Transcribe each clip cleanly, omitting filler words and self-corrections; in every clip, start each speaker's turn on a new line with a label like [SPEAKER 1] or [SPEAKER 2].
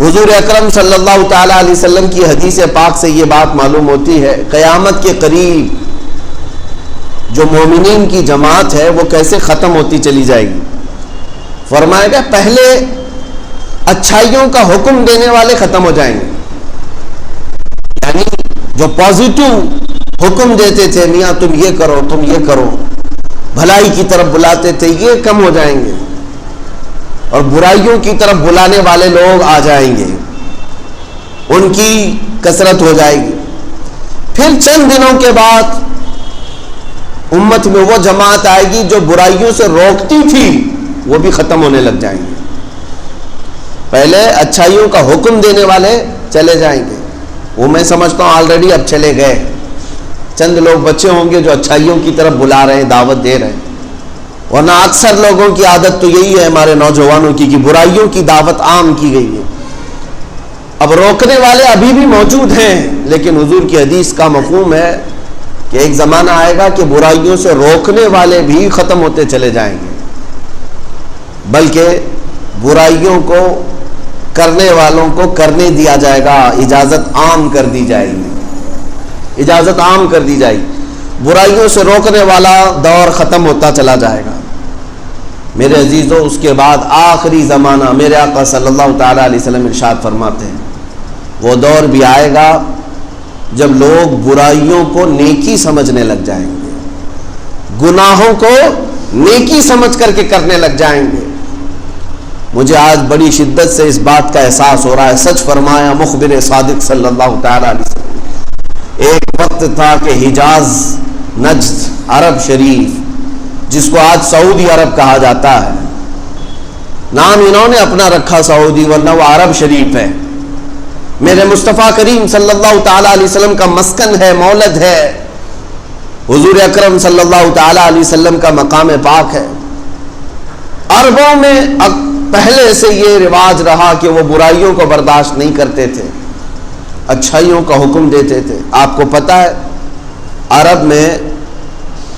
[SPEAKER 1] حضور اکرم صلی اللہ تعالی علیہ وسلم کی حدیث پاک سے یہ بات معلوم ہوتی ہے، قیامت کے قریب جو مومنین کی جماعت ہے وہ کیسے ختم ہوتی چلی جائے گی۔ فرمایا گیا پہلے اچھائیوں کا حکم دینے والے ختم ہو جائیں گے، یعنی جو پازیٹو حکم دیتے تھے، میاں تم یہ کرو تم یہ کرو، بھلائی کی طرف بلاتے تھے، یہ کم ہو جائیں گے، اور برائیوں کی طرف بلانے والے لوگ آ جائیں گے، ان کی کثرت ہو جائے گی۔ پھر چند دنوں کے بعد امت میں وہ جماعت آئے گی جو برائیوں سے روکتی تھی، وہ بھی ختم ہونے لگ جائیں گے۔ پہلے اچھائیوں کا حکم دینے والے چلے جائیں گے، وہ میں سمجھتا ہوں آلریڈی اب چلے گئے، چند لوگ بچے ہوں گے جو اچھائیوں کی طرف بلا رہے ہیں، دعوت دے رہے ہیں، ورنہ اکثر لوگوں کی عادت تو یہی ہے ہمارے نوجوانوں کی کہ برائیوں کی دعوت عام کی گئی ہے۔ اب روکنے والے ابھی بھی موجود ہیں، لیکن حضور کی حدیث کا مفہوم ہے کہ ایک زمانہ آئے گا کہ برائیوں سے روکنے والے بھی ختم ہوتے چلے جائیں گے، بلکہ برائیوں کو کرنے والوں کو کرنے دیا جائے گا، اجازت عام کر دی جائے گی، اجازت عام کر دی جائے گی، برائیوں سے روکنے والا دور ختم ہوتا چلا جائے گا۔ میرے عزیزو، اس کے بعد آخری زمانہ، میرے آقا صلی اللہ تعالی علیہ وسلم ارشاد فرماتے ہیں وہ دور بھی آئے گا جب لوگ برائیوں کو نیکی سمجھنے لگ جائیں گے، گناہوں کو نیکی سمجھ کر کے کرنے لگ جائیں گے۔ مجھے آج بڑی شدت سے اس بات کا احساس ہو رہا ہے، سچ فرمایا مخبر صادق صلی اللہ تعالی علیہ وسلم۔ ایک وقت تھا کہ حجاز، نجد، عرب شریف، جس کو آج سعودی عرب کہا جاتا ہے، نام انہوں نے اپنا رکھا سعودی، ورنہ وہ عرب شریف ہے، میرے مصطفیٰ کریم صلی اللہ تعالی علیہ وسلم کا مسکن ہے، مولد ہے، حضور اکرم صلی اللہ تعالی علیہ وسلم کا مقام پاک ہے۔ عربوں میں پہلے سے یہ رواج رہا کہ وہ برائیوں کو برداشت نہیں کرتے تھے، اچھائیوں کا حکم دیتے تھے۔ آپ کو پتہ ہے عرب میں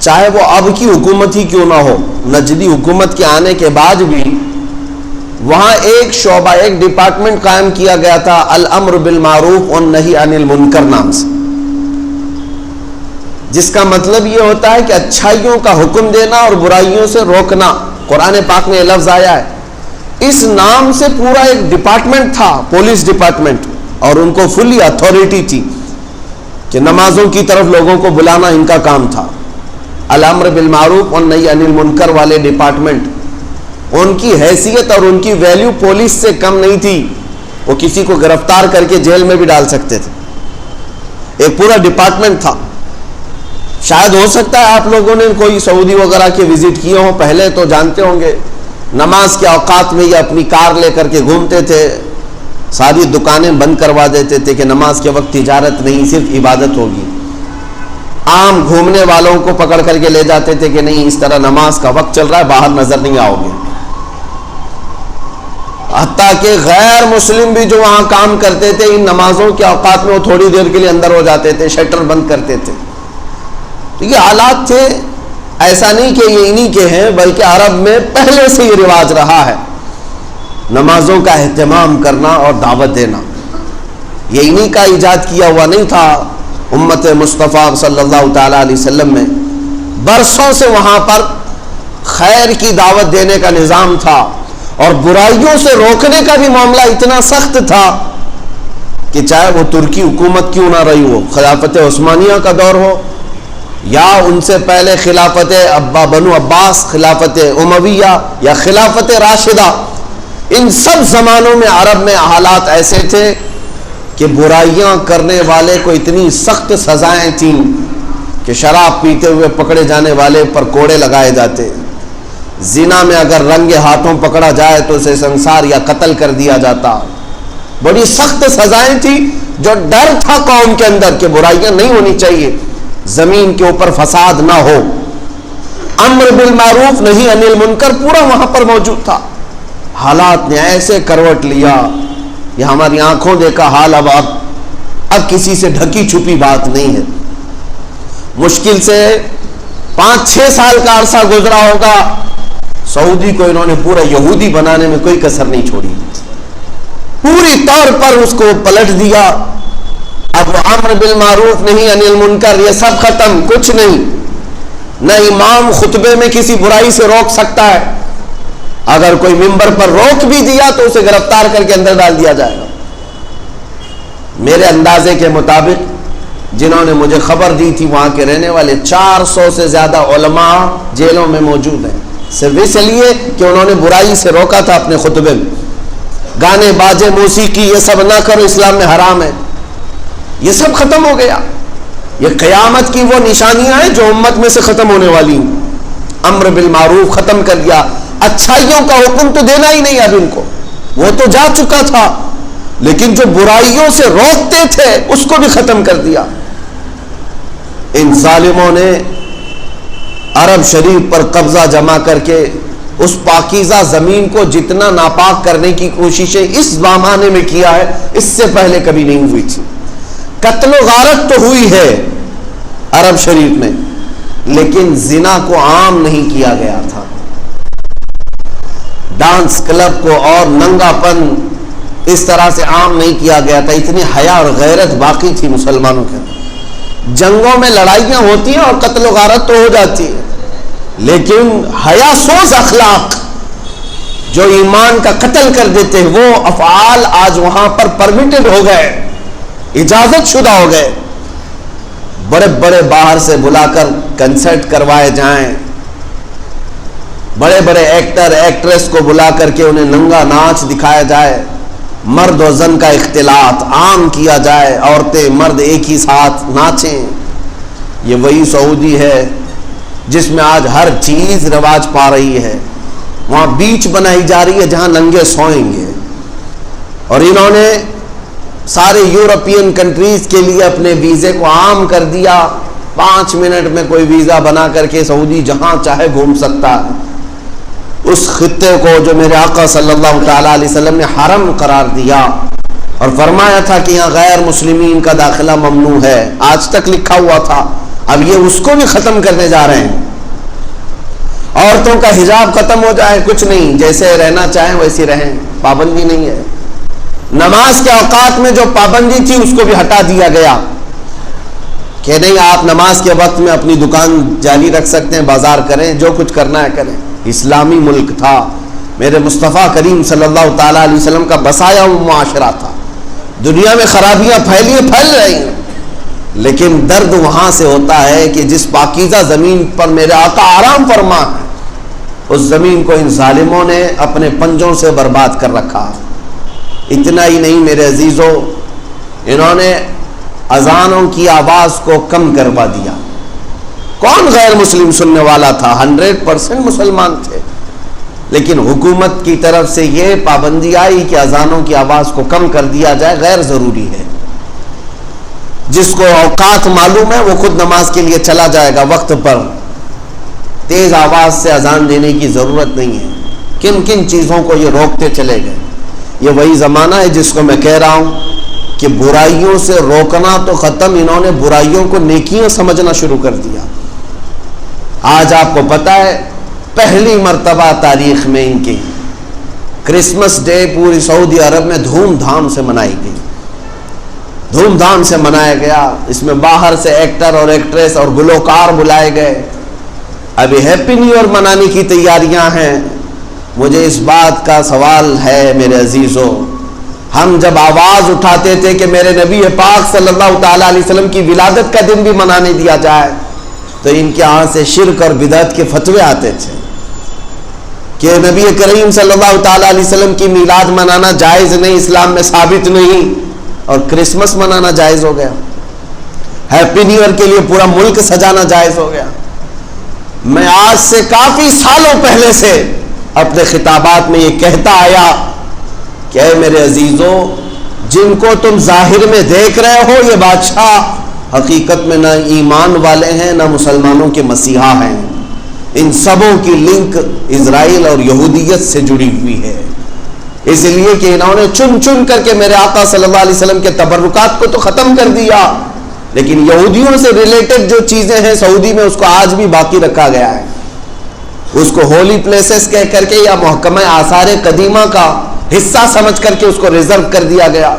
[SPEAKER 1] چاہے وہ اب کی حکومت ہی کیوں نہ ہو، نجدی حکومت کے آنے کے بعد بھی وہاں ایک شعبہ، ایک ڈپارٹمنٹ قائم کیا گیا تھا، الامر بالمعروف والنہی عن المنکر نام سے، جس کا مطلب یہ ہوتا ہے کہ اچھائیوں کا حکم دینا اور برائیوں سے روکنا۔ قرآن پاک میں یہ لفظ آیا ہے، اس نام سے پورا ایک ڈپارٹمنٹ تھا، پولیس ڈپارٹمنٹ، اور ان کو فلی اتھارٹی تھی کہ نمازوں کی طرف لوگوں کو بلانا ان کا کام تھا۔ الامر بالمعروف والنہی عن المنکر والے ڈپارٹمنٹ، ان کی حیثیت اور ان کی ویلیو پولیس سے کم نہیں تھی، وہ کسی کو گرفتار کر کے جیل میں بھی ڈال سکتے تھے، ایک پورا ڈپارٹمنٹ تھا۔ شاید ہو سکتا ہے آپ لوگوں نے کوئی سعودی وغیرہ کے وزٹ کیے ہوں، پہلے تو جانتے ہوں گے نماز کے اوقات میں یہ اپنی کار لے کر کے گھومتے تھے، ساری دکانیں بند کروا دیتے تھے کہ نماز کے وقت تجارت نہیں، صرف عبادت ہوگی۔ عام گھومنے والوں کو پکڑ کر کے لے جاتے تھے کہ نہیں، اس طرح نماز کا وقت چل رہا ہے، باہر نظر نہیں آؤ گے۔ حتیٰ کہ غیر مسلم بھی جو وہاں کام کرتے تھے، ان نمازوں کے اوقات میں وہ تھوڑی دیر کے لیے اندر ہو جاتے تھے، شٹر بند کرتے تھے۔ تو یہ حالات تھے، ایسا نہیں کہ یہ انہی کے ہیں، بلکہ عرب میں پہلے سے یہ رواج رہا ہے نمازوں کا اہتمام کرنا اور دعوت دینا۔ یہ انہی کا ایجاد کیا ہوا نہیں تھا، امت مصطفیٰ صلی اللہ تعالی علیہ وسلم میں برسوں سے وہاں پر خیر کی دعوت دینے کا نظام تھا، اور برائیوں سے روکنے کا بھی معاملہ اتنا سخت تھا کہ چاہے وہ ترکی حکومت کیوں نہ رہی ہو، خلافت عثمانیہ کا دور ہو یا ان سے پہلے خلافت بنو عباس، خلافت امویہ یا خلافت راشدہ، ان سب زمانوں میں عرب میں حالات ایسے تھے کہ برائیاں کرنے والے کو اتنی سخت سزائیں تھیں کہ شراب پیتے ہوئے پکڑے جانے والے پر کوڑے لگائے جاتے، زنا میں اگر رنگے ہاتھوں پکڑا جائے تو اسے سنسار یا قتل کر دیا جاتا۔ بڑی سخت سزائیں تھیں، جو ڈر تھا قوم کے اندر کہ برائیاں نہیں ہونی چاہیے، زمین کے اوپر فساد نہ ہو، امر بالمعروف نہی عن المنکر پورا وہاں پر موجود تھا۔ حالات نے ایسے کروٹ لیا، یہ ہماری آنکھوں دیکھا حال اب کسی سے ڈھکی چھپی بات نہیں ہے۔ مشکل سے 5-6 سال کا عرصہ گزرا ہوگا، سعودی کو انہوں نے پورا یہودی بنانے میں کوئی کسر نہیں چھوڑی، پوری طور پر اس کو پلٹ دیا. اب وہ امر بالمعروف نہیں انل منکر یہ سب ختم, کچھ نہیں. نہ امام خطبے میں کسی برائی سے روک سکتا ہے, اگر کوئی ممبر پر روک بھی دیا تو اسے گرفتار کر کے اندر ڈال دیا جائے گا. میرے اندازے کے مطابق جنہوں نے مجھے خبر دی تھی وہاں کے رہنے والے 400 سے زیادہ علماء جیلوں میں موجود ہیں, صرف اس لیے کہ انہوں نے برائی سے روکا تھا اپنے خطبے میں. گانے باجے موسیقی یہ سب نہ کرو, اسلام میں حرام ہے. یہ سب ختم ہو گیا. یہ قیامت کی وہ نشانیاں ہیں جو امت میں سے ختم ہونے والی ہیں. امر بالمعروف ختم کر دیا, اچھائیوں کا حکم تو دینا ہی نہیں اب ان کو, وہ تو جا چکا تھا, لیکن جو برائیوں سے روکتے تھے اس کو بھی ختم کر دیا. ان ظالموں نے عرب شریف پر قبضہ جما کر کے اس پاکیزہ زمین کو جتنا ناپاک کرنے کی کوششیں اس زمانے میں کیا ہے اس سے پہلے کبھی نہیں ہوئی تھی. قتل و غارت تو ہوئی ہے عرب شریف میں, لیکن زنا کو عام نہیں کیا گیا تھا. ڈانس کلب کو اور ننگا پن اس طرح سے عام نہیں کیا گیا تھا. اتنی حیا اور غیرت باقی تھی مسلمانوں کے اندر. جنگوں میں لڑائیاں ہوتی ہیں اور قتل و غارت تو ہو جاتی ہے, لیکن حیا سوز اخلاق جو ایمان کا قتل کر دیتے ہیں وہ افعال آج وہاں پر پرمیٹڈ ہو گئے, اجازت شدہ ہو گئے. بڑے بڑے باہر سے بلا کر کنسرٹ کروائے جائیں, بڑے بڑے ایکٹر ایکٹریس کو بلا کر کے انہیں ننگا ناچ دکھایا جائے, مرد و زن کا اختلاط عام کیا جائے, عورتیں مرد ایک ہی ساتھ ناچیں. یہ وہی سعودی ہے جس میں آج ہر چیز رواج پا رہی ہے. وہاں بیچ بنائی جا رہی ہے جہاں ننگے سوئیں گے, اور انہوں نے سارے یورپین کنٹریز کے لیے اپنے ویزے کو عام کر دیا. 5 منٹ میں کوئی ویزا بنا کر کے سعودی جہاں چاہے گھوم سکتا ہے. اس خطے کو جو میرے آقا صلی اللہ تعالیٰ علیہ وسلم نے حرم قرار دیا اور فرمایا تھا کہ یہاں غیر مسلمین کا داخلہ ممنوع ہے, آج تک لکھا ہوا تھا, اب یہ اس کو بھی ختم کرنے جا رہے ہیں. عورتوں کا حجاب ختم ہو جائے, کچھ نہیں, جیسے رہنا چاہیں ویسی رہیں, پابندی نہیں ہے. نماز کے اوقات میں جو پابندی تھی اس کو بھی ہٹا دیا گیا کہ نہیں آپ نماز کے وقت میں اپنی دکان جاری رکھ سکتے ہیں, بازار کریں, جو کچھ کرنا ہے کریں. اسلامی ملک تھا, میرے مصطفیٰ کریم صلی اللہ تعالیٰ علیہ وسلم کا بسایا ہوا معاشرہ تھا. دنیا میں خرابیاں پھیل رہی ہیں, لیکن درد وہاں سے ہوتا ہے کہ جس پاکیزہ زمین پر میرے آقا آرام فرما ہے اس زمین کو ان ظالموں نے اپنے پنجوں سے برباد کر رکھا. اتنا ہی نہیں میرے عزیزوں, انہوں نے اذانوں کی آواز کو کم کروا دیا. کون غیر مسلم سننے والا تھا؟ 100% مسلمان تھے, لیکن حکومت کی طرف سے یہ پابندی آئی کہ اذانوں کی آواز کو کم کر دیا جائے, غیر ضروری ہے. جس کو اوقات معلوم ہے وہ خود نماز کے لیے چلا جائے گا وقت پر, تیز آواز سے اذان دینے کی ضرورت نہیں ہے. کن کن چیزوں کو یہ روکتے چلے گئے. یہ وہی زمانہ ہے جس کو میں کہہ رہا ہوں کہ برائیوں سے روکنا تو ختم, انہوں نے برائیوں کو نیکیاں سمجھنا شروع کر دیا. آج آپ کو پتا ہے پہلی مرتبہ تاریخ میں ان کی کرسمس ڈے پوری سعودی عرب میں دھوم دھام سے منائی گئی, دھوم دھام سے منایا گیا. اس میں باہر سے ایکٹر اور ایکٹریس اور گلوکار بلائے گئے. ابھی ہیپی نیو ایئر منانے کی تیاریاں ہیں. مجھے اس بات کا سوال ہے میرے عزیزوں, ہم جب آواز اٹھاتے تھے کہ میرے نبی پاک صلی اللہ تعالیٰ علیہ وسلم کی ولادت کا دن بھی منانے دیا جائے, تو ان کے ہاں سے شرک اور بدعت کے فتوے آتے تھے کہ نبی کریم صلی اللہ تعالیٰ علیہ وسلم کی میلاد منانا جائز نہیں, اسلام میں ثابت نہیں, اور کرسمس منانا جائز ہو گیا. ہیپی نیو ایئر کے لیے پورا ملک سجانا جائز ہو گیا. میں آج سے کافی سالوں پہلے سے اپنے خطابات میں یہ کہتا آیا کہ اے میرے عزیزوں, جن کو تم ظاہر میں دیکھ رہے ہو یہ بادشاہ حقیقت میں نہ ایمان والے ہیں نہ مسلمانوں کے مسیحا ہیں. ان سبوں کی لنک اسرائیل اور یہودیت سے جڑی ہوئی ہے, اس لیے کہ انہوں نے چن چن کر کے میرے آقا صلی اللہ علیہ وسلم کے تبرکات کو تو ختم کر دیا, لیکن یہودیوں سے ریلیٹڈ جو چیزیں ہیں سعودی میں اس کو آج بھی باقی رکھا گیا ہے. اس کو ہولی پلیسز کہہ کر کے یا محکمہ آثار قدیمہ کا حصہ سمجھ کر کے اس کو ریزرو کر دیا گیا.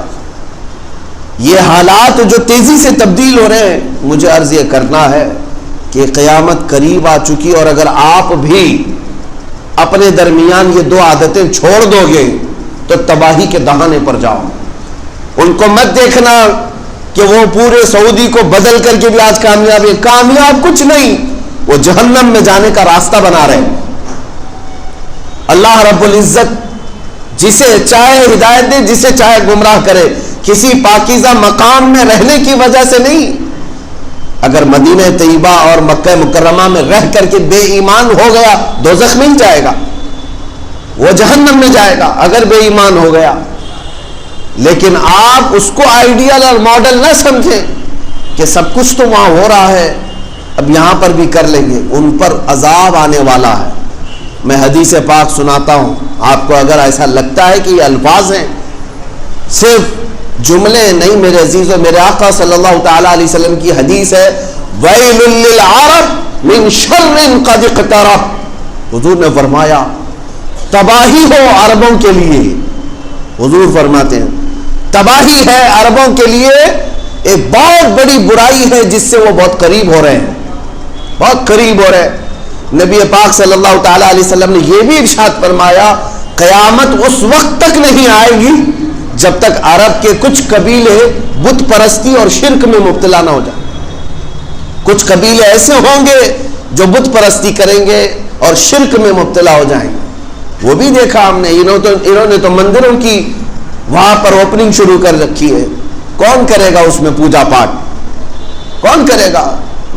[SPEAKER 1] یہ حالات جو تیزی سے تبدیل ہو رہے ہیں، مجھے عرض یہ کرنا ہے کہ قیامت قریب آ چکی، اور اگر آپ بھی اپنے درمیان یہ 2 عادتیں چھوڑ دو گے تو تباہی کے دہانے پر جاؤ. ان کو مت دیکھنا کہ وہ پورے سعودی کو بدل کر کے بھی آج کامیاب ہے. کامیاب کچھ نہیں، وہ جہنم میں جانے کا راستہ بنا رہے ہیں. اللہ رب العزت جسے چاہے ہدایت دے، جسے چاہے گمراہ کرے، کسی پاکیزہ مقام میں رہنے کی وجہ سے نہیں. اگر مدینہ طیبہ اور مکہ مکرمہ میں رہ کر کے بے ایمان ہو گیا، دوزخ میں جائے گا، وہ جہنم میں جائے گا اگر بے ایمان ہو گیا. لیکن آپ اس کو آئیڈیل اور ماڈل نہ سمجھیں کہ سب کچھ تو وہاں ہو رہا ہے، اب یہاں پر بھی کر لیں گے. ان پر عذاب آنے والا ہے. میں حدیث پاک سناتا ہوں آپ کو، اگر ایسا لگتا ہے کہ یہ الفاظ ہیں، صرف جملے نہیں میرے عزیزوں، میرے آقا صلی اللہ تعالیٰ علیہ وسلم کی حدیث ہے، وَيْلٌ لِّلْعَرَبِ مِنْ شَرٍّ قَدِ اقْتَرَبَ. حضور نے فرمایا تباہی ہو عربوں کے لیے. حضور فرماتے ہیں تباہی ہے عربوں کے لیے، ایک بہت بڑی برائی ہے جس سے وہ بہت قریب ہو رہے ہیں، بہت قریب ہو رہے ہیں. نبی پاک صلی اللہ تعالیٰ علیہ وسلم نے یہ بھی ارشاد فرمایا قیامت اس وقت تک نہیں آئے گی جب تک عرب کے کچھ قبیلے بت پرستی اور شرک میں مبتلا نہ ہو جائیں. کچھ قبیلے ایسے ہوں گے جو بت پرستی کریں گے اور شرک میں مبتلا ہو جائیں گے. وہ بھی دیکھا ہم نے، انہوں نے تو مندروں کی وہاں پر اوپننگ شروع کر رکھی ہے. کون کرے گا اس میں پوجا پاٹ؟ کون کرے گا؟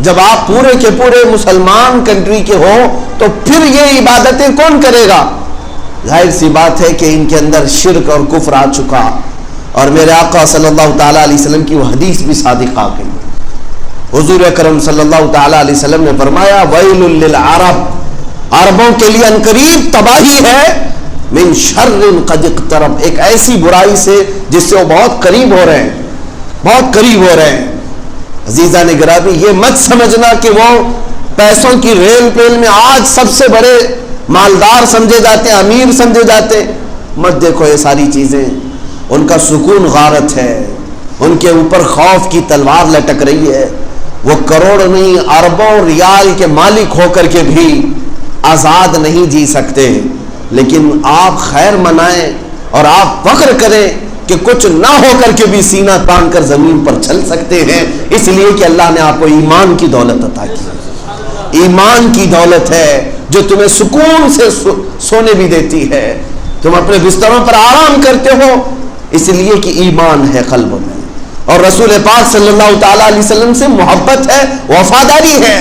[SPEAKER 1] جب آپ پورے کے پورے مسلمان کنٹری کے ہو تو پھر یہ عبادتیں کون کرے گا؟ ظاہر سی بات ہے کہ ان کے اندر شرک اور کفر آ چکا. اور میرے آقا صلی اللہ تعالیٰ علیہ وسلم کی وہ حدیث بھی صادق آ گئی. حضور اکرم صلی اللہ تعالیٰ علیہ وسلم نے فرمایا ویل للعرب، عربوں کے لیے انقریب تباہی ہے، من شر قد اقترب، ایک ایسی برائی سے جس سے وہ بہت قریب ہو رہے ہیں، بہت قریب ہو رہے ہیں. عزیزان گرامی، یہ مت سمجھنا کہ وہ پیسوں کی ریل پیل میں آج سب سے بڑے مالدار سمجھے جاتے ہیں، امیر سمجھے جاتے ہیں. مت دیکھو یہ ساری چیزیں، ان کا سکون غارت ہے، ان کے اوپر خوف کی تلوار لٹک رہی ہے. وہ کروڑ نہیں اربوں ریال کے مالک ہو کر کے بھی آزاد نہیں جی سکتے. لیکن آپ خیر منائیں اور آپ فخر کریں کہ کچھ نہ ہو کر کے بھی سینہ تان کر زمین پر چل سکتے ہیں، اس لیے کہ اللہ نے آپ کو ایمان کی دولت عطا کی. ایمان کی دولت ہے جو تمہیں سکون سے سونے بھی دیتی ہے، تم اپنے بستروں پر آرام کرتے ہو اس لیے کہ ایمان ہے قلب میں، اور رسول پاک صلی اللہ تعالیٰ علیہ وسلم سے محبت ہے، وفاداری ہے.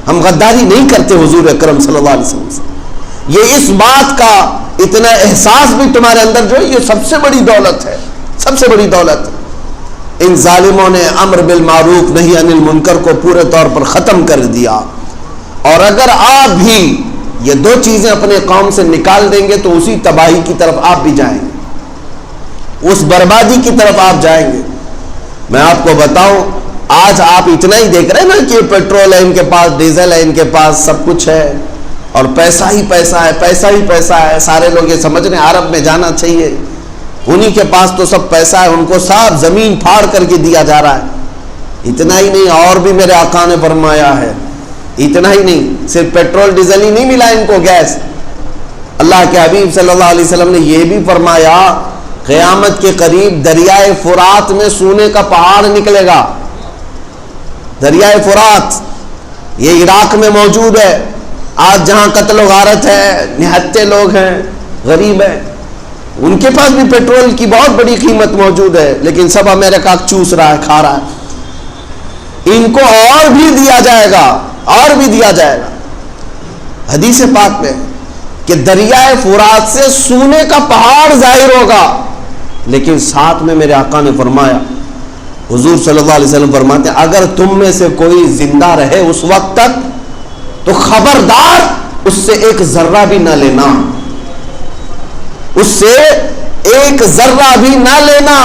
[SPEAKER 1] ہم غداری نہیں کرتے حضور اکرم صلی اللہ علیہ وسلم سے. یہ اس بات کا اتنا احساس بھی تمہارے اندر جو ہے، یہ سب سے بڑی دولت ہے، سب سے بڑی دولت. ان ظالموں نے امر بالمعروف نہی عن المنکر کو پورے طور پر ختم کر دیا. اور اگر آپ بھی یہ 2 چیزیں اپنے قوم سے نکال دیں گے تو اسی تباہی کی طرف آپ بھی جائیں گے، اس بربادی کی طرف آپ جائیں گے. میں آپ کو بتاؤں، آج آپ اتنا ہی دیکھ رہے ہیں نا کہ پیٹرول ہے ان کے پاس، ڈیزل ہے ان کے پاس، سب کچھ ہے اور پیسہ ہی پیسہ ہے، پیسہ ہی پیسہ ہے. سارے لوگ یہ سمجھ رہے ہیں عرب میں جانا چاہیے، انہی کے پاس تو سب پیسہ ہے، ان کو صاف زمین پھاڑ کر کے دیا جا رہا ہے. اتنا ہی نہیں، اور بھی میرے آقا نے فرمایا ہے، اتنا ہی نہیں، صرف پیٹرول ڈیزل ہی نہیں ملا ان کو، گیس. اللہ کے حبیب صلی اللہ علیہ وسلم نے یہ بھی فرمایا قیامت کے قریب دریائے فرات میں سونے کا پہاڑ نکلے گا. دریائے فرات یہ عراق میں موجود ہے. آج جہاں قتل و غارت ہے، نہتے لوگ ہیں، غریب ہیں، ان کے پاس بھی پیٹرول کی بہت بڑی قیمت موجود ہے، لیکن سب امریکہ چوس رہا ہے، کھا رہا ہے. ان کو اور بھی دیا جائے گا، اور بھی دیا جائے گا. حدیث پاک میں کہ دریائے فرات سے سونے کا پہاڑ ظاہر ہوگا. لیکن ساتھ میں میرے آقا نے فرمایا، حضور صلی اللہ علیہ وسلم فرماتے ہیں اگر تم میں سے کوئی زندہ رہے اس وقت تک تو خبردار اس سے ایک ذرہ بھی نہ لینا، اس سے ایک ذرہ بھی نہ لینا.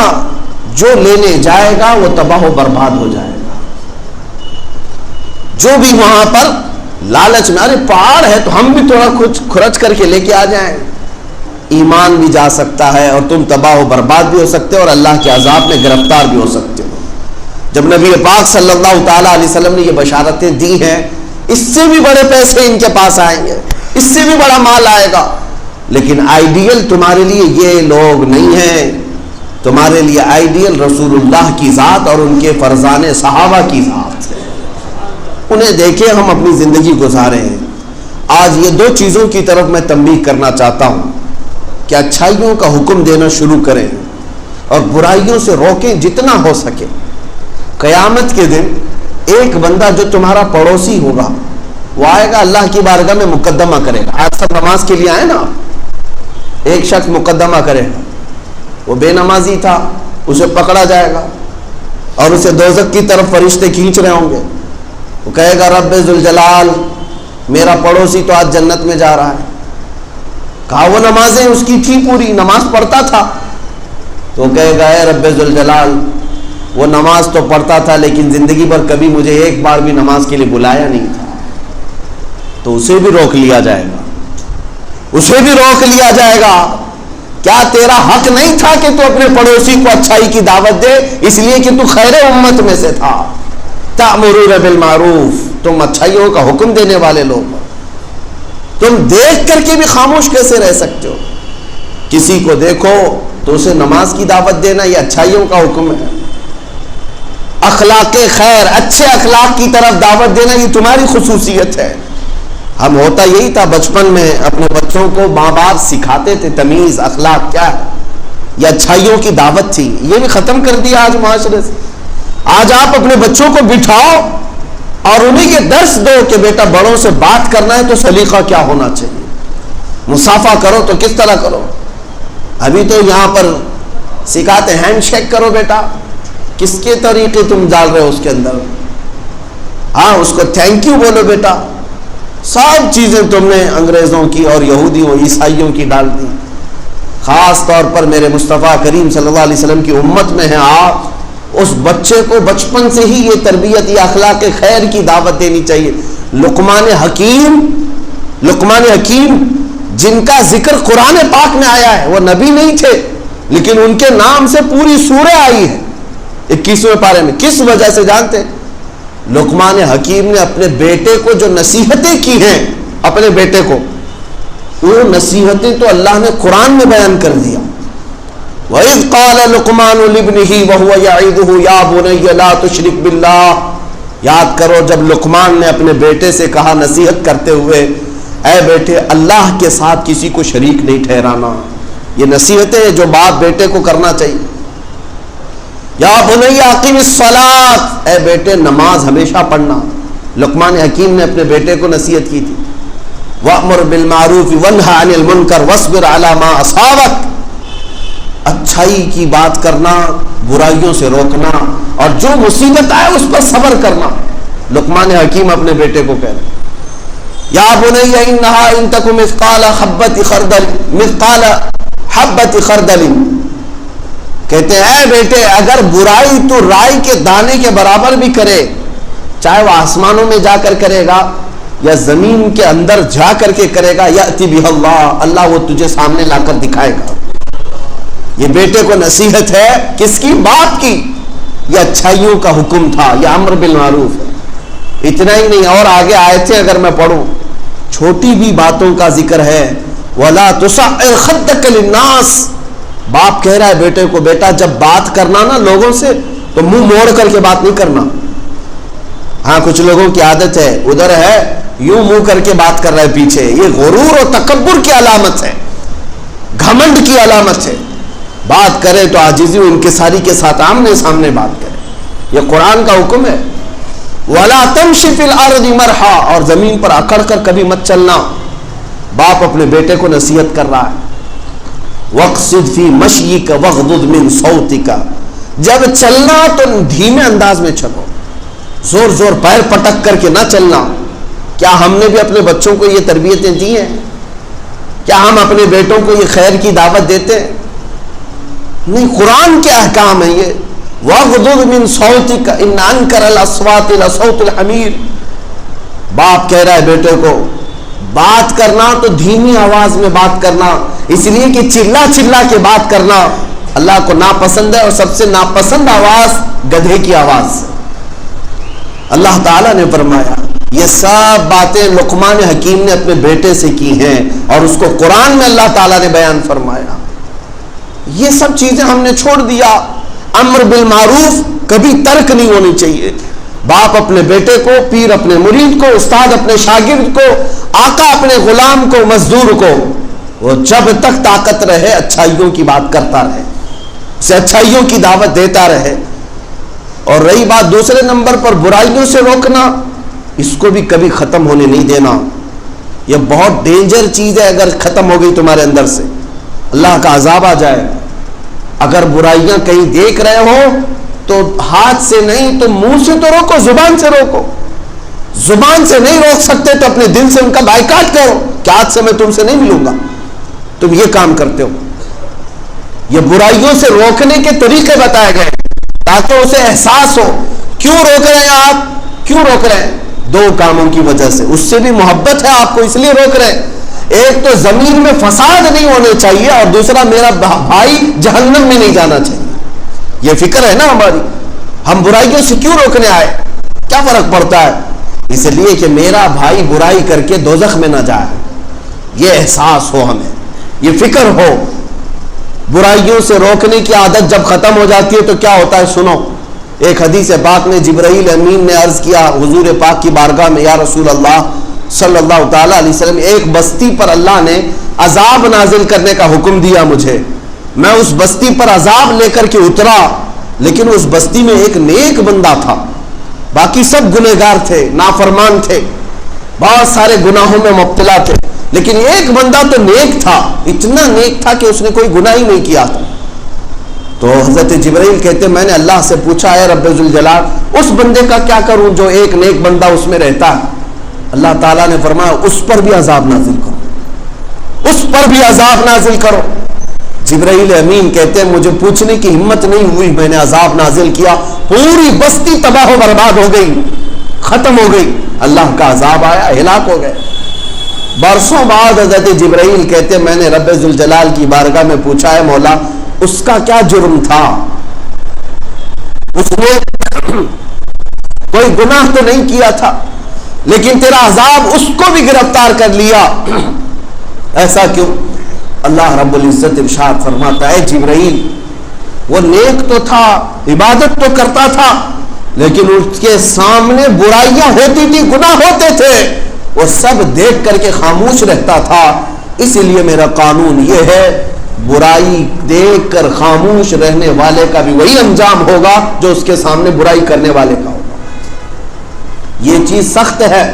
[SPEAKER 1] جو لینے جائے گا وہ تباہ و برباد ہو جائے گا. جو بھی وہاں پر لالچ میں، ارے پہاڑ ہے تو ہم بھی تھوڑا کچھ خرچ کر کے لے کے آ جائیں، ایمان بھی جا سکتا ہے اور تم تباہ و برباد بھی ہو سکتے ہو اور اللہ کے عذاب میں گرفتار بھی ہو سکتے ہو۔ جب نبی پاک صلی اللہ تعالیٰ علیہ وسلم نے یہ بشارتیں دی ہیں، اس سے بھی بڑے پیسے ان کے پاس آئیں گے، اس سے بھی بڑا مال آئے گا، لیکن آئیڈیل تمہارے لیے یہ لوگ نہیں ہیں، تمہارے لیے آئیڈیل رسول اللہ کی ذات اور ان کے فرزان صحابہ کی ذات ہے۔ انہیں دیکھیں ہم اپنی زندگی گزارے ہیں۔ آج یہ دو چیزوں کی طرف میں تنبیہ کرنا چاہتا ہوں کہ اچھائیوں کا حکم دینا شروع کریں اور برائیوں سے روکیں جتنا ہو سکے۔ قیامت کے دن ایک بندہ جو تمہارا پڑوسی ہوگا وہ آئے گا اللہ کی بارگاہ میں مقدمہ کرے گا۔ آج سب نماز کے لیے آئے نا، ایک شخص مقدمہ کرے گا، وہ بے نمازی تھا، اسے پکڑا جائے گا اور اسے دوزخ کی طرف فرشتے کھینچ رہے ہوں گے۔ وہ کہے گا رب ذوالجلال، میرا پڑوسی تو آج جنت میں جا رہا ہے۔ کہا وہ نمازیں اس کی تھی، پوری نماز پڑھتا تھا، تو وہ کہے گا اے رب ذوالجلال، وہ نماز تو پڑھتا تھا لیکن زندگی بھر کبھی مجھے ایک بار بھی نماز کے لیے بلایا نہیں تھا۔ تو اسے بھی روک لیا جائے گا، اسے بھی روک لیا جائے گا۔ کیا تیرا حق نہیں تھا کہ تو اپنے پڑوسی کو اچھائی کی دعوت دے؟ اس لیے کہ تو خیر امت میں سے تھا۔ تأمرون بالمعروف، تم اچھائیوں کا حکم دینے والے لوگ، تم دیکھ کر کے بھی خاموش کیسے رہ سکتے ہو؟ کسی کو دیکھو تو اسے نماز کی دعوت دینا یہ اچھائیوں کا حکم ہے۔ اخلاق خیر، اچھے اخلاق کی طرف دعوت دینا یہ تمہاری خصوصیت ہے۔ ہم ہوتا یہی تھا بچپن میں اپنے بچوں کو ماں باپ سکھاتے تھے تمیز، اخلاق کیا ہے، یہ اچھائیوں کی دعوت تھی، یہ بھی ختم کر دیا آج معاشرے سے۔ آج آپ اپنے بچوں کو بٹھاؤ اور انہیں یہ درس دو کہ بیٹا بڑوں سے بات کرنا ہے تو سلیقہ کیا ہونا چاہیے، مصافحہ کرو تو کس طرح کرو۔ ابھی تو یہاں پر سکھاتے ہینڈ شیک کرو بیٹا، کس کے طریقے تم ڈال رہے ہو اس کے اندر؟ ہاں اس کو تھینک یو بولو بیٹا۔ سب چیزیں تم نے انگریزوں کی اور یہودیوں عیسائیوں کی ڈال دی۔ خاص طور پر میرے مصطفیٰ کریم صلی اللہ علیہ وسلم کی امت میں ہیں آپ، اس بچے کو بچپن سے ہی یہ تربیت، یہ اخلاق خیر کی دعوت دینی چاہیے۔ لقمان حکیم جن کا ذکر قرآن پاک میں آیا ہے، وہ نبی نہیں تھے لیکن ان کے نام سے پوری سورہ آئی ہے 21ویں پارے میں۔ کس وجہ سے جانتے؟ لقمان حکیم نے اپنے بیٹے کو جو نصیحتیں کی ہیں، اپنے بیٹے کو، وہ نصیحتیں تو اللہ نے قرآن میں بیان کر دیا۔ وَإِذْ قَالَ لُقْمَانُ لِابْنِهِ وَهُوَ يَعِظُهُ يَا بُنَيَّ لَا تُشْرِكْ بِاللَّهِ، یاد کرو جب لقمان نے اپنے بیٹے سے کہا نصیحت کرتے ہوئے، اے بیٹے اللہ کے ساتھ کسی کو شریک نہیں ٹھہرانا۔ یہ نصیحتیں جو باپ بیٹے کو کرنا چاہیے۔ یا بنی اقیم الصلاۃ، اے بیٹے نماز ہمیشہ پڑھنا۔ لقمان حکیم نے اپنے بیٹے کو نصیحت کی تھی۔ وَأْمُرْ بِالْمَعْرُوفِ وَانْهَ عَنِ الْمُنْكَرِ وَاصْبِرْ عَلَى مَا أَصَابَكَ، اچھائی کی بات کرنا، برائیوں سے روکنا، اور جو مصیبت آئے اس پر صبر کرنا۔ لقمان حکیم اپنے بیٹے کو کہہ رہے یا بنی انها ان تک مثقال حبۃ خردل، کہتے ہیں اے بیٹے اگر برائی تو رائی کے دانے کے برابر بھی کرے، چاہے وہ آسمانوں میں جا کر کرے گا یا زمین کے اندر جا کر کے کرے گا، یأتی بہ اللہ، اللہ وہ تجھے سامنے لا کر دکھائے گا۔ یہ بیٹے کو نصیحت ہے، کس کی؟ باپ کی۔ یہ اچھائیوں کا حکم تھا، یہ امر بالمعروف ہے۔ اتنا ہی نہیں، اور آگے آیتیں اگر میں پڑھوں، چھوٹی بھی باتوں کا ذکر ہے۔ وَلَا تُصَعِّرْ خَدَّكَ لِلنَّاسِ، باپ کہہ رہا ہے بیٹے کو، بیٹا جب بات کرنا نا لوگوں سے تو منہ موڑ کر کے بات نہیں کرنا۔ ہاں کچھ لوگوں کی عادت ہے، ادھر ہے یوں منہ کر کے بات کر رہا ہے پیچھے، یہ غرور اور تکبر کی علامت ہے، گھمنڈ کی علامت ہے۔ بات کرے تو عاجزی و انکساری کے ساتھ آمنے سامنے بات کرے، یہ قرآن کا حکم ہے۔ وَلَا تَمْشِ فِي الْأَرْضِ مَرْحًا، اور زمین پر اکڑ کر کبھی مت چلنا۔ باپ اپنے بیٹے کو نصیحت کر رہا ہے۔ وَاقْصِدْ فِي مَشْيِكَ وَاغْضُضْ مِنْ صَوْتِكَ، جب چلنا تو دھیمے انداز میں چلو، زور زور پیر پٹک کر کے نہ چلنا۔ کیا ہم نے بھی اپنے بچوں کو یہ تربیتیں دی ہیں؟ کیا ہم اپنے بیٹوں کو یہ خیر کی دعوت دیتے ہیں؟ نہیں، قرآن کے احکام ہیں یہ۔ وَاغْضُضْ مِنْ صَوْتِكَ إِنَّ أَنْكَرَ الْأَصْوَاتِ لَصَوْتُ الْحَمِيرِ، باپ کہہ رہا ہے بیٹے کو بات کرنا تو دھیمی آواز میں بات کرنا، اس لیے کہ چلا چلا کے بات کرنا اللہ کو ناپسند ہے، اور سب سے ناپسند آواز گدھے کی آواز۔ اللہ تعالیٰ نے فرمایا یہ سب باتیں لقمان حکیم نے اپنے بیٹے سے کی ہیں، اور اس کو قرآن میں اللہ تعالیٰ نے بیان فرمایا۔ یہ سب چیزیں ہم نے چھوڑ دیا۔ امر بالمعروف کبھی ترک نہیں ہونی چاہیے۔ باپ اپنے بیٹے کو، پیر اپنے مرید کو، استاد اپنے شاگرد کو، آقا اپنے غلام کو، مزدور کو، وہ جب تک طاقت رہے اچھائیوں کی بات کرتا رہے، اسے اچھائیوں کی دعوت دیتا رہے۔ اور رہی بات دوسرے نمبر پر برائیوں سے روکنا، اس کو بھی کبھی ختم ہونے نہیں دینا۔ یہ بہت ڈینجر چیز ہے، اگر ختم ہو گئی تمہارے اندر سے اللہ کا عذاب آ جائے۔ اگر برائیاں کہیں دیکھ رہے ہو تو ہاتھ سے نہیں تو منہ سے تو روکو، زبان سے روکو۔ زبان سے نہیں روک سکتے تو اپنے دل سے ان کا بائیکاٹ کرو کہ آج سے میں تم سے نہیں ملوں گا، تم یہ کام کرتے ہو۔ یہ برائیوں سے روکنے کے طریقے بتائے گئے تاکہ اسے احساس ہو۔ کیوں روک رہے ہیں آپ؟ کیوں روک رہے ہیں؟ دو کاموں کی وجہ سے، اس سے بھی محبت ہے آپ کو اس لیے روک رہے ہیں۔ ایک تو زمین میں فساد نہیں ہونے چاہیے، اور دوسرا میرا بھائی جہنم میں نہیں جانا چاہیے۔ یہ فکر ہے نا ہماری۔ ہم برائیوں سے کیوں روکنے آئے؟ کیا فرق پڑتا ہے؟ اس لیے کہ میرا بھائی برائی کر کے دوزخ میں نہ جائے، یہ احساس ہو، ہمیں یہ فکر ہو۔ برائیوں سے روکنے کی عادت جب ختم ہو جاتی ہے تو کیا ہوتا ہے سنو۔ ایک حدیث پاک میں جبرائیل امین نے عرض کیا حضور پاک کی بارگاہ میں، یا رسول اللہ صلی اللہ تعالی علیہ وسلم، ایک بستی پر اللہ نے عذاب نازل کرنے کا حکم دیا مجھے، میں اس بستی پر عذاب لے کر کے اترا، لیکن اس بستی میں ایک نیک بندہ تھا، باقی سب گنہگار تھے، نافرمان تھے، بہت سارے گناہوں میں مبتلا تھے، لیکن ایک بندہ تو نیک تھا، اتنا نیک تھا کہ اس نے کوئی گناہ ہی نہیں کیا تھا۔ تو حضرت جبرائیل کہتے میں نے اللہ سے پوچھا اے رب ذوالجلال اس بندے کا کیا کروں جو ایک نیک بندہ اس میں رہتا ہے؟ اللہ تعالیٰ نے فرمایا اس پر بھی عذاب نازل کرو، اس پر بھی عذاب نازل کرو۔ جبرائیل امین کہتے ہیں مجھے پوچھنے کی ہمت نہیں ہوئی، میں نے عذاب نازل کیا، پوری بستی تباہ و برباد ہو گئی، ختم ہو گئی، اللہ کا عذاب آیا، ہلاک ہو گئے۔ برسوں بعد حضرت جبرائیل کہتے ہیں میں نے رب ذوالجلال کی بارگاہ میں پوچھا ہے مولا اس کا کیا جرم تھا؟ اس نے کوئی گناہ تو نہیں کیا تھا، لیکن تیرا عذاب اس کو بھی گرفتار کر لیا، ایسا کیوں؟ اللہ رب العزت ارشاد فرماتا ہے جبرائیل وہ نیک تو تھا، عبادت تو کرتا تھا، لیکن اس کے سامنے برائیاں ہوتی تھی، گناہ ہوتے تھے، وہ سب دیکھ کر کے خاموش رہتا تھا۔ اس لیے میرا قانون یہ ہے برائی دیکھ کر خاموش رہنے والے کا بھی وہی انجام ہوگا جو اس کے سامنے برائی کرنے والے کا ہوگا۔ یہ چیز سخت ہے،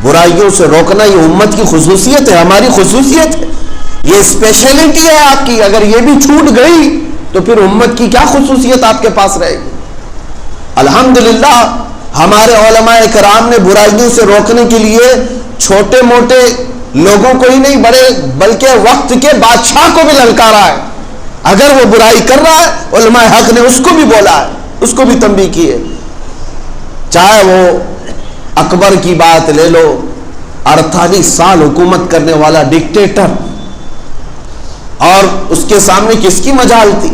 [SPEAKER 1] برائیوں سے روکنا یہ امت کی خصوصیت ہے، ہماری خصوصیت ہے، یہ اسپیشلٹی ہے آپ کی۔ اگر یہ بھی چھوٹ گئی تو پھر امت کی کیا خصوصیت آپ کے پاس رہے گی؟ الحمدللہ ہمارے علماء کرام نے برائیوں سے روکنے کے لیے چھوٹے موٹے لوگوں کو ہی نہیں بڑے بلکہ وقت کے بادشاہ کو بھی للکارا ہے۔ اگر وہ برائی کر رہا ہے علماء حق نے اس کو بھی بولا ہے، اس کو بھی تنبیہ کی ہے۔ چاہے وہ اکبر کی بات لے لو، 48 سال حکومت کرنے والا ڈکٹیٹر، اور اس کے سامنے کس کی مجال تھی؟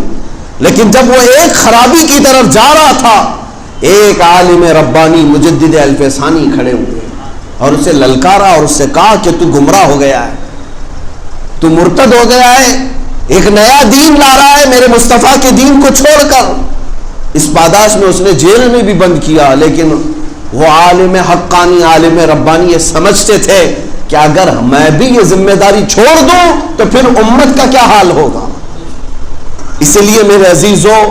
[SPEAKER 1] لیکن جب وہ ایک خرابی کی طرف جا رہا تھا، ایک عالم ربانی مجدد الفسانی کھڑے ہوئے اور اسے للکارا اور اس سے کہا کہ تو گمراہ ہو گیا ہے، تو مرتد ہو گیا ہے، ایک نیا دین لا رہا ہے میرے مصطفیٰ کے دین کو چھوڑ کر۔ اس پاداش میں اس نے جیل میں بھی بند کیا، لیکن وہ عالم حقانی عالم ربانی یہ سمجھتے تھے کہ اگر میں بھی یہ ذمہ داری چھوڑ دوں تو پھر امت کا کیا حال ہوگا۔ اس لیے میرے عزیزوں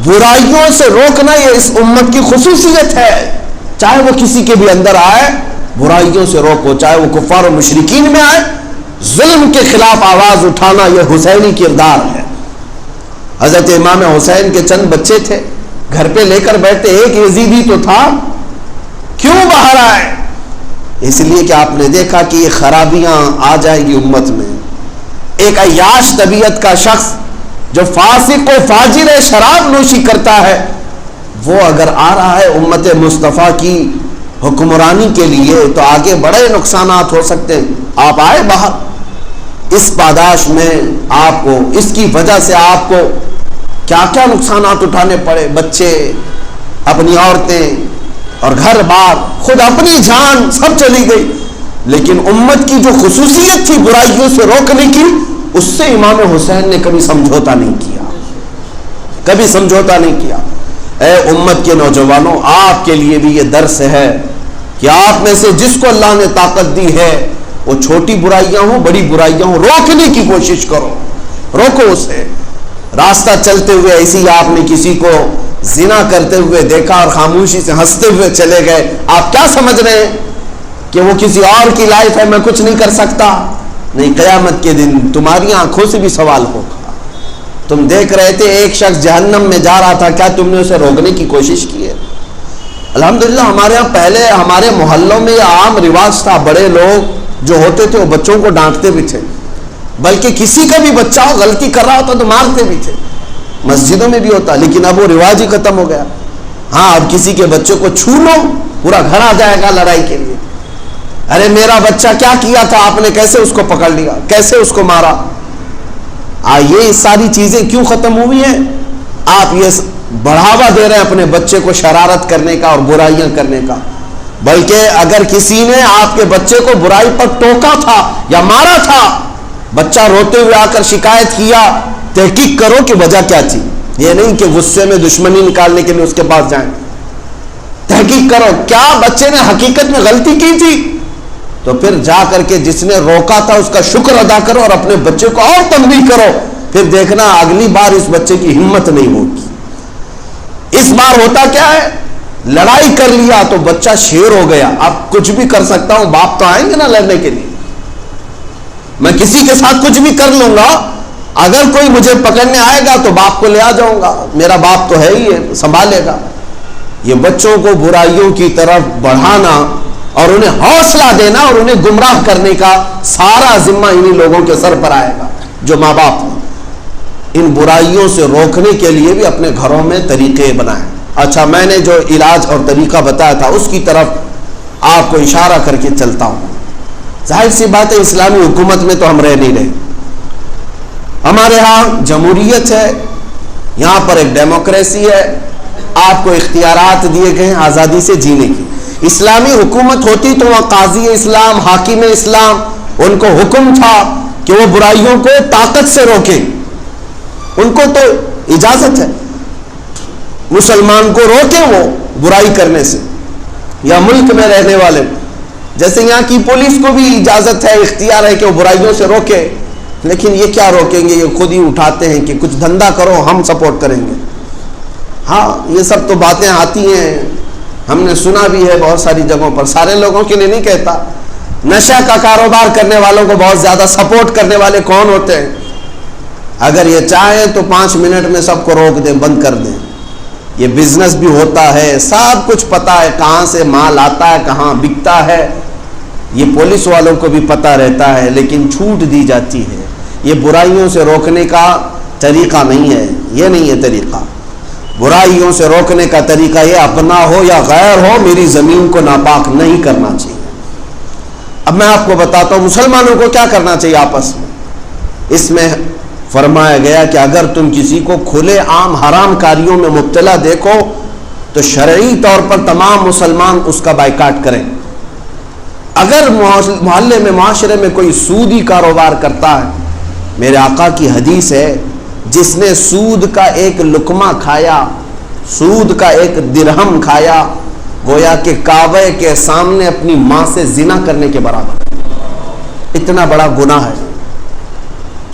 [SPEAKER 1] برائیوں سے روکنا یہ اس امت کی خصوصیت ہے، چاہے وہ کسی کے بھی اندر آئے برائیوں سے روکو، چاہے وہ کفار و مشرکین میں آئے، ظلم کے خلاف آواز اٹھانا یہ حسینی کردار ہے۔ حضرت امام حسین کے چند بچے تھے، گھر پہ لے کر بیٹھتے، ایک یزیدی تو تھا، کیوں باہر آئے؟ اس لیے کہ آپ نے دیکھا کہ یہ خرابیاں آ جائیں گی امت میں۔ ایک عیاش طبیعت کا شخص جو فاسق و فاجر شراب نوشی کرتا ہے، وہ اگر آ رہا ہے امت مصطفیٰ کی حکمرانی کے لیے تو آگے بڑے نقصانات ہو سکتے ہیں. آپ آئے باہر اس پاداش میں، آپ کو اس کی وجہ سے آپ کو کیا کیا نقصانات اٹھانے پڑے، بچے، اپنی عورتیں اور گھر بار، خود اپنی جان سب چلی گئی. لیکن امت کی جو خصوصیت تھی برائیوں سے روکنے کی، اس سے امام حسین نے کبھی سمجھوتا نہیں کیا، کبھی سمجھوتا نہیں کیا. اے امت کے نوجوانوں، آپ کے لیے بھی یہ درس ہے کہ آپ میں سے جس کو اللہ نے طاقت دی ہے، وہ چھوٹی برائیاں ہوں بڑی برائیاں ہوں، روکنے کی کوشش کرو، روکو اسے. راستہ چلتے ہوئے ایسی آپ نے کسی کو زنا کرتے ہوئے دیکھا اور خاموشی سے ہنستے ہوئے چلے گئے، آپ کیا سمجھ رہے ہیں کہ وہ کسی اور کی لائف ہے، میں کچھ نہیں کر سکتا؟ نہیں، قیامت کے دن تمہاری آنکھوں سے بھی سوال ہوگا. تم دیکھ رہے تھے ایک شخص جہنم میں جا رہا تھا، کیا تم نے اسے روکنے کی کوشش کی ہے؟ الحمدللہ ہمارے ہاں پہلے ہمارے محلوں میں یہ عام رواج تھا، بڑے لوگ جو ہوتے تھے وہ بچوں کو ڈانٹتے بھی تھے، بلکہ کسی کا بھی بچہ غلطی کر رہا ہوتا تو مارتے بھی تھے. مسجدوں میں بھی ہوتا، لیکن اب وہ رواج ہی ختم ہو گیا. ہاں، اب کسی کے بچے کو چھو لو پورا گھر آ جائے گا لڑائی کے لیے. ارے میرا بچہ کیا کیا تھا آپ نے، کیسے اس کو پکڑ لیا، کیسے اس کو مارا؟ یہ ساری چیزیں کیوں ختم ہوئی ہیں؟ آپ یہ بڑھاوا دے رہے ہیں اپنے بچے کو شرارت کرنے کا اور برائیاں کرنے کا. بلکہ اگر کسی نے آپ کے بچے کو برائی پر ٹوکا تھا یا مارا تھا، بچہ روتے ہوئے آ کر شکایت کیا، تحقیق کرو کہ وجہ کیا تھی. یہ نہیں کہ غصے میں دشمنی نکالنے کے لیے اس کے پاس جائیں. تحقیق کرو کیا بچے نے حقیقت میں غلطی کی تھی، تو پھر جا کر کے جس نے روکا تھا اس کا شکر ادا کرو اور اپنے بچے کو اور تنبیہ کرو. پھر دیکھنا اگلی بار اس بچے کی ہمت نہیں ہوگی. اس بار ہوتا کیا ہے، لڑائی کر لیا تو بچہ شیر ہو گیا، اب کچھ بھی کر سکتا ہوں، باپ تو آئیں گے نا لڑنے کے لیے، میں کسی کے ساتھ کچھ بھی کر لوں گا. اگر کوئی مجھے پکڑنے آئے گا تو باپ کو لے آ جاؤں گا، میرا باپ تو ہے ہی ہے، سنبھالے گا. یہ بچوں کو برائیوں کی طرف بڑھانا اور انہیں حوصلہ دینا اور انہیں گمراہ کرنے کا سارا ذمہ انہی لوگوں کے سر پر آئے گا جو ماں باپ ہیں. ان برائیوں سے روکنے کے لیے بھی اپنے گھروں میں طریقے بنائیں. اچھا، میں نے جو علاج اور طریقہ بتایا تھا اس کی طرف آپ کو اشارہ کر کے چلتا ہوں. ظاہر سی بات ہے اسلامی حکومت میں تو ہم رہ نہیں رہے. ہمارے ہاں جمہوریت ہے، یہاں پر ایک ڈیموکریسی ہے، آپ کو اختیارات دیے گئے ہیں آزادی سے جینے کی. اسلامی حکومت ہوتی تو وہاں قاضی اسلام، حاکم اسلام، ان کو حکم تھا کہ وہ برائیوں کو طاقت سے روکیں. ان کو تو اجازت ہے مسلمان کو روکیں وہ برائی کرنے سے، یا ملک میں رہنے والے، جیسے یہاں کی پولیس کو بھی اجازت ہے، اختیار ہے کہ وہ برائیوں سے روکے. لیکن یہ کیا روکیں گے، یہ خود ہی اٹھاتے ہیں کہ کچھ دھندا کرو ہم سپورٹ کریں گے. ہاں، یہ سب تو باتیں آتی ہیں، ہم نے سنا بھی ہے بہت ساری جگہوں پر. سارے لوگوں کے لیے نہیں کہتا. نشہ کا کاروبار کرنے والوں کو بہت زیادہ سپورٹ کرنے والے کون ہوتے ہیں؟ اگر یہ چاہیں تو 5 منٹ میں سب کو روک دیں، بند کر دیں. یہ بزنس بھی ہوتا ہے، سب کچھ پتا ہے، کہاں سے مال آتا ہے، کہاں بکتا ہے، یہ پولیس والوں کو بھی پتا رہتا ہے، لیکن چھوٹ دی جاتی ہے. یہ برائیوں سے روکنے کا طریقہ نہیں ہے، یہ نہیں ہے طریقہ. برائیوں سے روکنے کا طریقہ یہ اپنا ہو یا غیر ہو، میری زمین کو ناپاک نہیں کرنا چاہیے. اب میں آپ کو بتاتا ہوں مسلمانوں کو کیا کرنا چاہیے آپس میں. اس میں فرمایا گیا کہ اگر تم کسی کو کھلے عام حرام کاریوں میں مبتلا دیکھو تو شرعی طور پر تمام مسلمان اس کا بائیکاٹ کریں. اگر محلے میں، معاشرے میں کوئی سودی کاروبار کرتا ہے، میرے آقا کی حدیث ہے، جس نے سود کا ایک لقمہ کھایا، سود کا ایک درہم کھایا، گویا کہ کعبے کے سامنے اپنی ماں سے زنا کرنے کے برابر. اتنا بڑا گناہ ہے.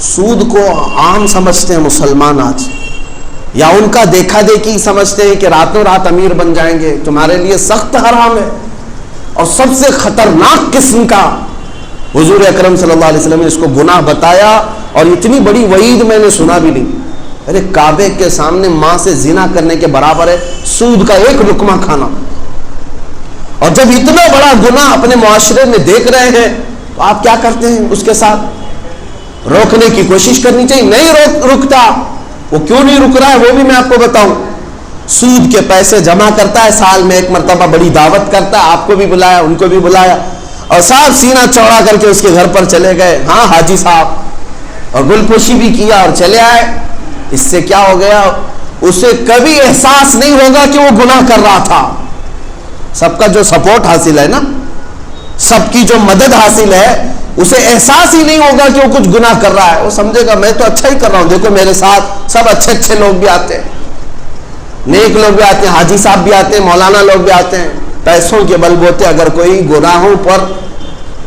[SPEAKER 1] سود کو عام سمجھتے ہیں مسلمان آج، یا ان کا دیکھا دیکھی سمجھتے ہیں کہ راتوں رات امیر بن جائیں گے. تمہارے لیے سخت حرام ہے اور سب سے خطرناک قسم کا. حضور اکرم صلی اللہ علیہ وسلم نے اس کو گناہ بتایا اور اتنی بڑی وعید میں نے سنا بھی نہیں. ارے کعبے کے سامنے ماں سے زنا کرنے کے برابر ہے سود کا ایک لقمہ کھانا. اور جب اتنا بڑا گناہ اپنے معاشرے میں دیکھ رہے ہیں تو آپ کیا کرتے ہیں اس کے ساتھ؟ روکنے کی کوشش کرنی چاہیے. نہیں رکتا. وہ کیوں نہیں رک رہا ہے وہ بھی میں آپ کو بتاؤں. سود کے پیسے جمع کرتا ہے، سال میں ایک مرتبہ بڑی دعوت کرتا ہے، آپ کو بھی بلایا ان کو بھی بلایا، اور صاحب سینہ چوڑا کر کے اس کے گھر پر چلے گئے، ہاں حاجی صاحب، اور گل پوشی بھی کیا اور چلے آئے. اس سے کیا ہو گیا؟ اسے کبھی احساس نہیں ہوگا کہ وہ گناہ کر رہا تھا. سب کا جو سپورٹ حاصل ہے نا، سب کی جو مدد حاصل ہے، اسے احساس ہی نہیں ہوگا کہ وہ کچھ گناہ کر رہا ہے. وہ سمجھے گا میں تو اچھا ہی کر رہا ہوں، دیکھو میرے ساتھ سب اچھے اچھے لوگ بھی آتے ہیں، نیک لوگ بھی آتے ہیں، حاجی صاحب بھی آتے ہیں، مولانا لوگ بھی آتے ہیں. پیسوں کے بل بوتے اگر کوئی گناہوں پر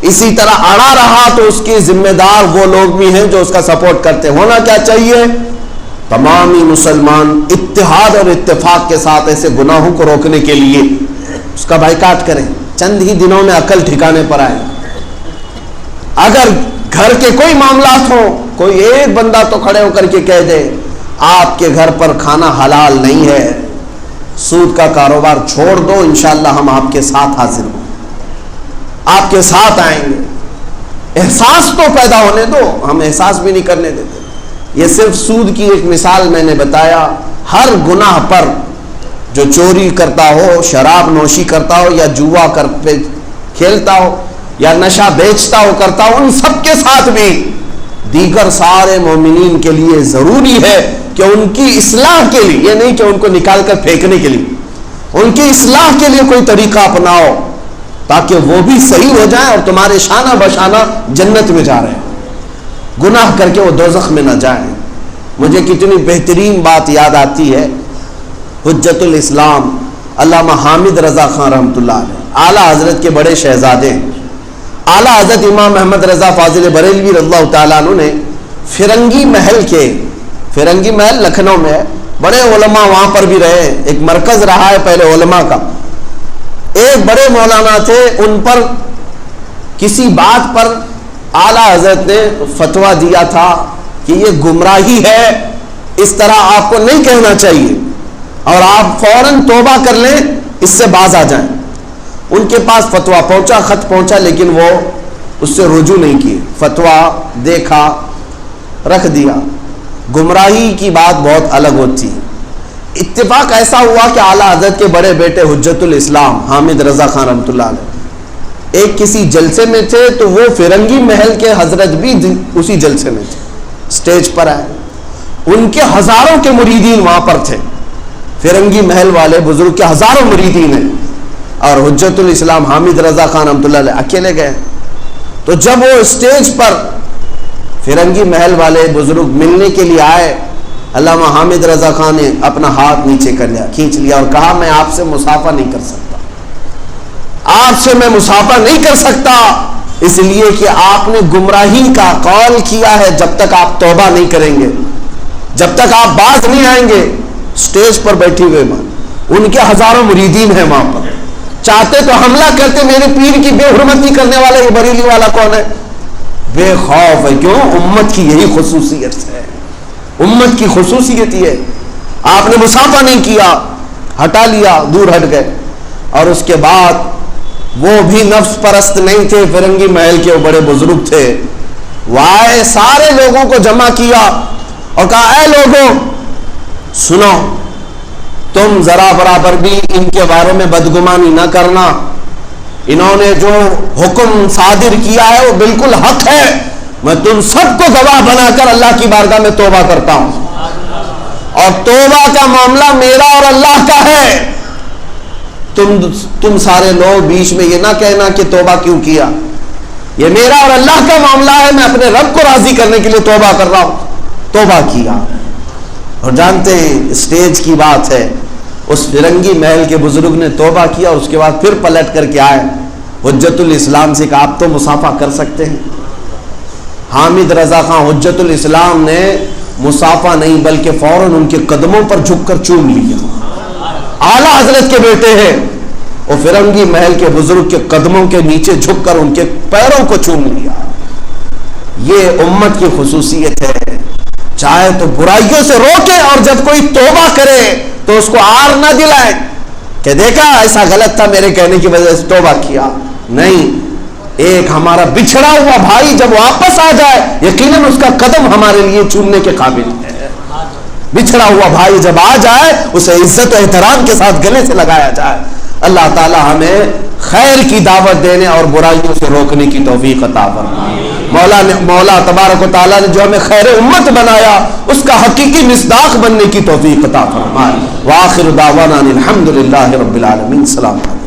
[SPEAKER 1] اسی طرح اڑا رہا تو اس کی ذمہ دار وہ لوگ بھی ہیں جو اس کا سپورٹ کرتے ہیں. ہونا کیا چاہیے؟ تمامی مسلمان اتحاد اور اتفاق کے ساتھ ایسے گناہوں کو روکنے کے لیے اس کا بائیکاٹ کریں. چند ہی دنوں میں عقل ٹھکانے پر آئے. اگر گھر کے کوئی معاملات ہوں، کوئی ایک بندہ تو کھڑے ہو کر کے کہہ دے آپ کے گھر پر کھانا حلال نہیں ہے، سود کا کاروبار چھوڑ دو، انشاءاللہ ہم آپ کے ساتھ حاضر ہوں، آپ کے ساتھ آئیں گے. احساس تو پیدا ہونے دو، ہم احساس بھی نہیں کرنے دیتے. یہ صرف سود کی ایک مثال میں نے بتایا. ہر گناہ پر، جو چوری کرتا ہو، شراب نوشی کرتا ہو، یا جوا کھیلتا ہو، یا نشہ بیچتا ہو کرتا ہو، ان سب کے ساتھ بھی دیگر سارے مومنین کے لیے ضروری ہے کہ ان کی اصلاح کے لیے، یہ نہیں کہ ان کو نکال کر پھینکنے کے لیے، ان کی اصلاح کے لیے کوئی طریقہ اپناؤ تاکہ وہ بھی صحیح ہو جائیں اور تمہارے شانہ بشانہ جنت میں جا رہے ہیں، گناہ کر کے وہ دوزخ میں نہ جائیں. مجھے کتنی بہترین بات یاد آتی ہے. حجت الاسلام علامہ حامد رضا خان رحمۃ اللہ علیہ، اعلیٰ حضرت کے بڑے شہزادے، اعلیٰ حضرت امام احمد رضا فاضل بریلوی رضی اللہ تعالیٰ عنہ نے فرنگی محل لکھنؤ میں ہے، بڑے علماء وہاں پر بھی رہے، ایک مرکز رہا ہے پہلے علماء کا. ایک بڑے مولانا تھے، ان پر کسی بات پر اعلیٰ حضرت نے فتویٰ دیا تھا کہ یہ گمراہی ہے، اس طرح آپ کو نہیں کہنا چاہیے اور آپ فوراً توبہ کر لیں، اس سے باز آ جائیں. ان کے پاس فتویٰ پہنچا، خط پہنچا، لیکن وہ اس سے رجوع نہیں کیے. فتویٰ دیکھا، رکھ دیا. گمراہی کی بات بہت الگ ہوتی ہے. اتفاق ایسا ہوا کہ اعلیٰ حضرت کے بڑے بیٹے حجت الاسلام حامد رضا خان رحمۃ اللہ علیہ ایک کسی جلسے میں تھے، تو وہ فرنگی محل کے حضرت بھی اسی جلسے میں تھے، سٹیج پر آئے. ان کے ہزاروں کے مریدین وہاں پر تھے، فرنگی محل والے بزرگ کے ہزاروں مریدین ہیں، اور حجت الاسلام حامد رضا خان رحمۃ اللہ علیہ اکیلے گئے. تو جب وہ اسٹیج پر فرنگی محل والے بزرگ ملنے کے لیے آئے، علامہ حامد رضا خان نے اپنا ہاتھ نیچے کر لیا، کھینچ لیا اور کہا میں آپ سے مصافحہ نہیں کر سکتا، آپ سے میں مصافحہ نہیں کر سکتا، اس لیے کہ آپ نے گمراہی کا قول کیا ہے. جب تک آپ توبہ نہیں کریں گے، جب تک آپ باز نہیں آئیں گے. اسٹیج پر بیٹھی ہوئے ان کے ہزاروں مریدین ہیں وہاں پر، چاہتے تو حملہ کرتے، میرے پیر کی بے حرمتی کرنے والا یہ بریلی والا کون ہے؟ بے خوف ہے. کیوں؟ امت کی یہی خصوصیت ہے، امت کی خصوصیت یہ ہے. آپ نے مصافحہ نہیں کیا، ہٹا لیا، دور ہٹ گئے. اور اس کے بعد وہ بھی نفس پرست نہیں تھے، فرنگی محل کے وہ بڑے بزرگ تھے، وہ آئے، سارے لوگوں کو جمع کیا اور کہا اے لوگوں سنو، تم ذرا برابر بھی ان کے بارے میں بدگمانی نہ کرنا، انہوں نے جو حکم صادر کیا ہے وہ بالکل حق ہے. میں تم سب کو گواہ بنا کر اللہ کی بارگاہ میں توبہ کرتا ہوں، اور توبہ کا معاملہ میرا اور اللہ کا ہے. تم سارے لوگ بیچ میں یہ نہ کہنا کہ توبہ کیوں کیا، یہ میرا اور اللہ کا معاملہ ہے، میں اپنے رب کو راضی کرنے کے لیے توبہ کر رہا ہوں. توبہ کیا. اور جانتے ہیں اسٹیج کی بات ہے، اس فرنگی محل کے بزرگ نے توبہ کیا، اور اس کے بعد پھر پلٹ کر کے آئے حجت الاسلام سے کہا آپ تو مصافحہ کر سکتے ہیں. حامد رضا خان حجت الاسلام نے مصافحہ نہیں بلکہ فوراً ان کے قدموں پر جھک کر چوم لیا. اعلیٰ حضرت کے بیٹے ہیں، وہ فرنگی محل کے بزرگ کے قدموں کے نیچے جھک کر ان کے پیروں کو چوم لیا. یہ امت کی خصوصیت ہے. چاہے تو برائیوں سے روکے، اور جب کوئی توبہ کرے تو اس کو آر نہ دلائے کہ دیکھا ایسا غلط تھا میرے کہنے کی وجہ سے توبہ کیا. نہیں، ایک ہمارا بچھڑا ہوا بھائی جب واپس آ جائے، یقیناً اس کا قدم ہمارے لیے چومنے کے قابل ہے. بچھڑا ہوا بھائی جب آ جائے اسے عزت و احترام کے ساتھ گلے سے لگایا جائے. اللہ تعالی ہمیں خیر کی دعوت دینے اور برائیوں سے روکنے کی توفیق عطا فرمائے. مولا تبارک و تعالیٰ نے جو ہمیں خیر امت بنایا اس کا حقیقی مصداق بننے کی توفیق عطا فرمائے. وآخر دعوانا الحمدللہ رب العالمین. السلام علیکم.